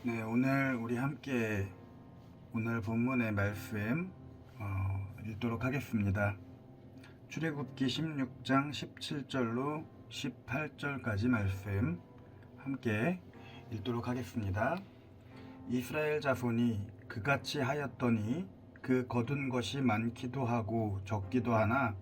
네, 오늘 우리 함께 오늘 본문의 말씀 읽도록 하겠습니다. 출애굽기 16장 17절로 18절까지 말씀 함께 읽도록 하겠습니다. 이스라엘 자손이 그같이 하였더니 그 거둔 것이 많기도 하고 적기도 하나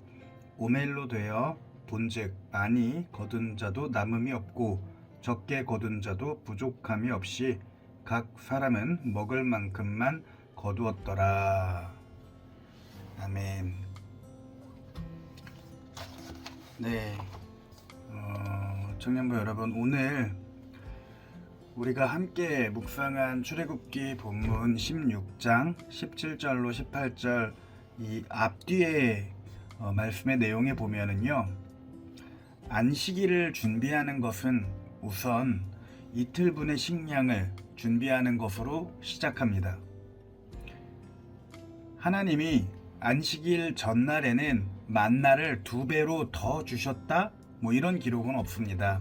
오멜로 되어 본즉 많이 거둔 자도 남음이 없고 적게 거둔 자도 부족함이 없이 각 사람은 먹을 만큼만 거두었더라. 아멘. 네, 청년부 여러분, 오늘 우리가 함께 묵상한 출애굽기 본문 16장 17절로 18절 이 앞뒤에 말씀의 내용에 보면은요, 안식일을 준비하는 것은 우선 이틀분의 식량을 준비하는 것으로 시작합니다. 하나님이 안식일 전날에는 만나를 2배로 더 주셨다? 이런 기록은 없습니다.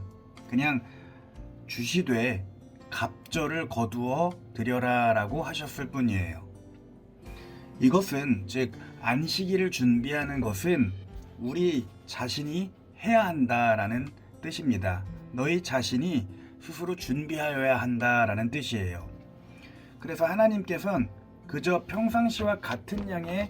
그냥 주시되 갑절을 거두어 드려라 라고 하셨을 뿐이에요. 이것은 즉 안식일을 준비하는 것은 우리 자신이 해야 한다라는 뜻입니다. 너희 자신이 스스로 준비하여야 한다라는 뜻이에요. 그래서 하나님께서는 그저 평상시와 같은 양의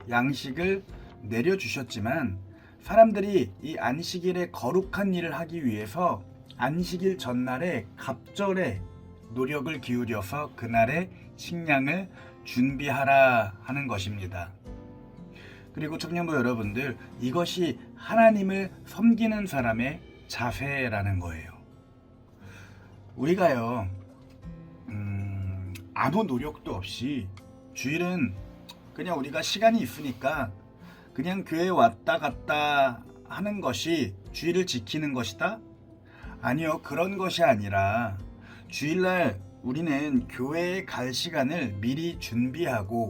양식을 내려주셨지만 사람들이 이 안식일에 거룩한 일을 하기 위해서 안식일 전날에 갑절에 노력을 기울여서 그날의 식량을 준비하라 하는 것입니다. 그리고 청년부 여러분들, 이것이 하나님을 섬기는 사람의 자세라는 거예요. 우리가요, 아무 노력도 없이 주일은 그냥 우리가 시간이 있으니까 그냥 교회에 왔다 갔다 하는 것이 주일을 지키는 것이다? 아니요, 그런 것이 아니라 주일날 우리는 교회에 갈 시간을 미리 준비하고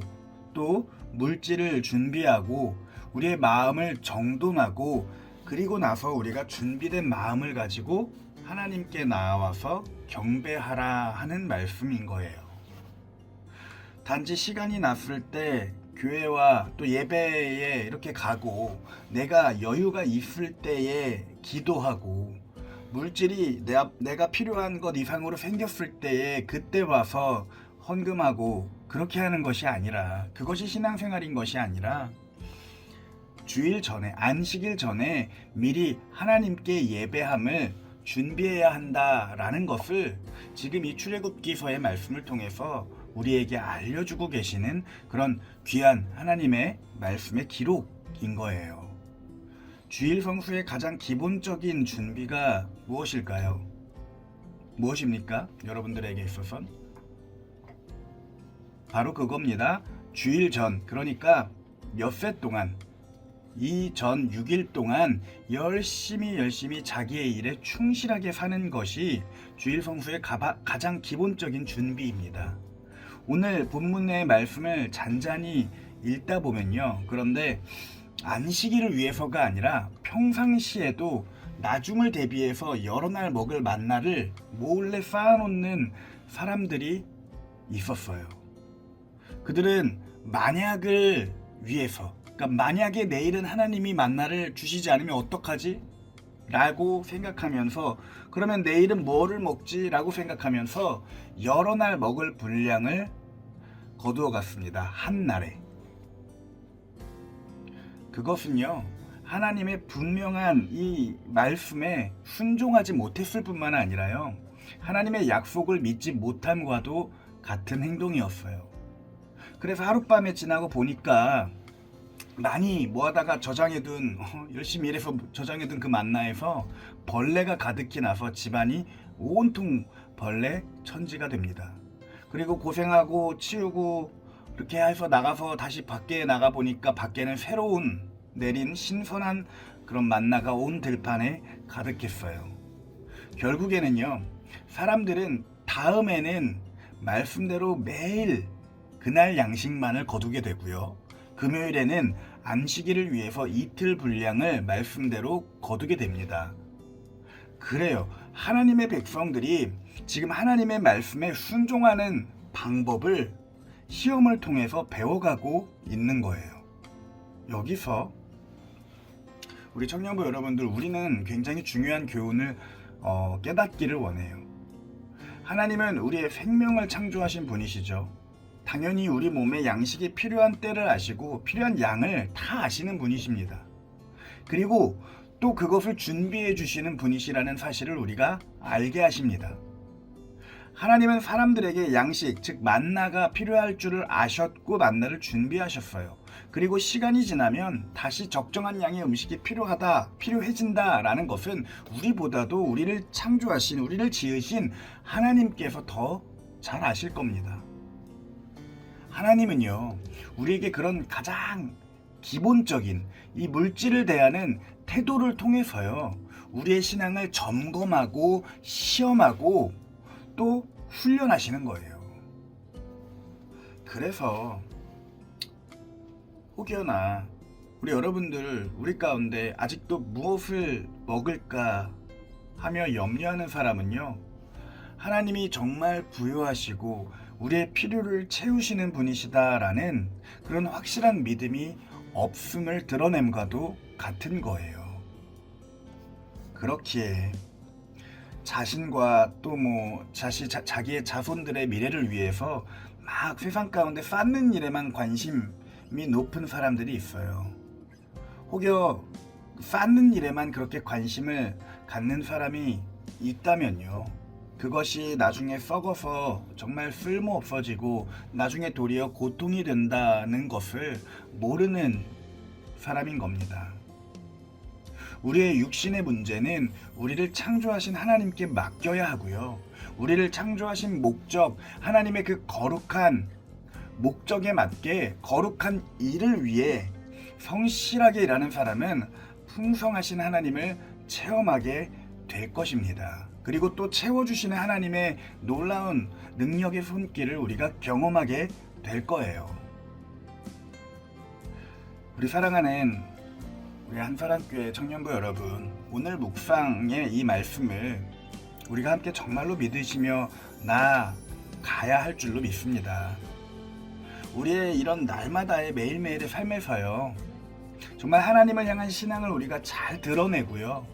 또 물질을 준비하고 우리의 마음을 정돈하고 그리고 나서 우리가 준비된 마음을 가지고 하나님께 나와서 경배하라 하는 말씀인 거예요. 단지 시간이 났을 때 교회와 또 예배에 이렇게 가고 내가 여유가 있을 때에 기도하고 물질이 내가 필요한 것 이상으로 생겼을 때에 그때 와서 헌금하고 그렇게 하는 것이 아니라, 그것이 신앙생활인 것이 아니라 주일 전에, 안식일 전에 미리 하나님께 예배함을 준비해야 한다라는 것을 지금 이 출애굽기서의 말씀을 통해서 우리에게 알려주고 계시는 그런 귀한 하나님의 말씀의 기록인 거예요. 주일 성수의 가장 기본적인 준비가 무엇일까요? 무엇입니까? 여러분들에게 있어선 바로 그겁니다. 주일 전, 그러니까 엿새 동안, 이 전 6일 동안 열심히 자기의 일에 충실하게 사는 것이 주일 성수의 가장 기본적인 준비입니다. 오늘 본문의 말씀을 잔잔히 읽다 보면요, 그런데 안식일을 위해서가 아니라 평상시에도 나중을 대비해서 여러 날 먹을 만나를 몰래 쌓아놓는 사람들이 있었어요. 그들은 만약을 위해서, 그러니까 만약에 내일은 하나님이 만나를 주시지 않으면 어떡하지? 라고 생각하면서, 그러면 내일은 뭐를 먹지? 라고 생각하면서 여러 날 먹을 분량을 거두어 갔습니다. 한 날에. 그것은요, 하나님의 분명한 이 말씀에 순종하지 못했을 뿐만 아니라요, 하나님의 약속을 믿지 못함과도 같은 행동이었어요. 그래서 하룻밤에 지나고 보니까 많이 모아다가 저장해둔, 열심히 일해서 저장해둔 그 만나에서 벌레가 가득히 나서 집안이 온통 벌레 천지가 됩니다. 그리고 고생하고 치우고 이렇게 해서 나가서 다시 밖에 나가 보니까 밖에는 새로운 내린 신선한 그런 만나가 온 들판에 가득했어요. 결국에는요, 사람들은 다음에는 말씀대로 매일 그날 양식만을 거두게 되고요, 금요일에는 안식일을 위해서 이틀 분량을 말씀대로 거두게 됩니다. 그래요. 하나님의 백성들이 지금 하나님의 말씀에 순종하는 방법을 시험을 통해서 배워가고 있는 거예요. 여기서 우리 청년부 여러분들, 우리는 굉장히 중요한 교훈을 깨닫기를 원해요. 하나님은 우리의 생명을 창조하신 분이시죠. 당연히 우리 몸에 양식이 필요한 때를 아시고 필요한 양을 다 아시는 분이십니다. 그리고 또 그것을 준비해 주시는 분이시라는 사실을 우리가 알게 하십니다. 하나님은 사람들에게 양식, 즉 만나가 필요할 줄을 아셨고 만나를 준비하셨어요. 그리고 시간이 지나면 다시 적정한 양의 음식이 필요해진다라는 것은 우리보다도 우리를 창조하신, 우리를 지으신 하나님께서 더 잘 아실 겁니다. 하나님은요, 우리에게 그런 가장 기본적인 이 물질을 대하는 태도를 통해서요, 우리의 신앙을 점검하고 시험하고 또 훈련하시는 거예요. 그래서 혹여나 우리 여러분들, 우리 가운데 아직도 무엇을 먹을까 하며 염려하는 사람은요, 하나님이 정말 부유하시고 우리의 필요를 채우시는 분이시다라는 그런 확실한 믿음이 없음을 드러냄과도 같은 거예요. 그렇기에 자신과 또 자기의 자손들의 미래를 위해서 막 세상 가운데 쌓는 일에만 관심이 높은 사람들이 있어요. 혹여 쌓는 일에만 그렇게 관심을 갖는 사람이 있다면요, 그것이 나중에 썩어서 정말 쓸모 없어지고 나중에 도리어 고통이 된다는 것을 모르는 사람인 겁니다. 우리의 육신의 문제는 우리를 창조하신 하나님께 맡겨야 하고요, 우리를 창조하신 목적, 하나님의 그 거룩한 목적에 맞게 거룩한 일을 위해 성실하게 일하는 사람은 풍성하신 하나님을 체험하게 될 것입니다. 그리고 또 채워주시는 하나님의 놀라운 능력의 손길을 우리가 경험하게 될 거예요. 우리 사랑하는 우리 한사랑교회 청년부 여러분, 오늘 묵상의 이 말씀을 우리가 함께 정말로 믿으시며 나아가야 할 줄로 믿습니다. 우리의 이런 날마다의 매일매일의 삶에서요, 정말 하나님을 향한 신앙을 우리가 잘 드러내고요,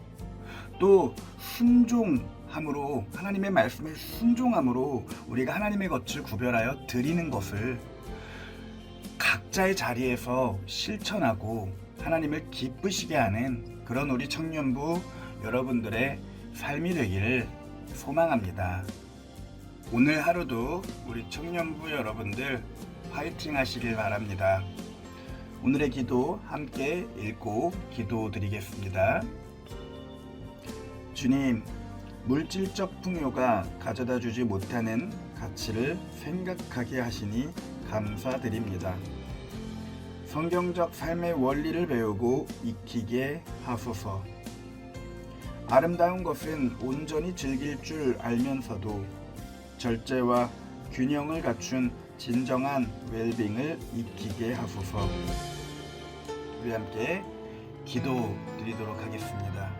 또 순종함으로, 하나님의 말씀에 순종함으로 우리가 하나님의 것을 구별하여 드리는 것을 각자의 자리에서 실천하고 하나님을 기쁘시게 하는 그런 우리 청년부 여러분들의 삶이 되기를 소망합니다. 오늘 하루도 우리 청년부 여러분들 화이팅 하시길 바랍니다. 오늘의 기도 함께 읽고 기도드리겠습니다. 주님, 물질적 풍요가 가져다 주지 못하는 가치를 생각하게 하시니 감사드립니다. 성경적 삶의 원리를 배우고 익히게 하소서. 아름다운 것은 온전히 즐길 줄 알면서도 절제와 균형을 갖춘 진정한 웰빙을 익히게 하소서. 우리 함께 기도 드리도록 하겠습니다.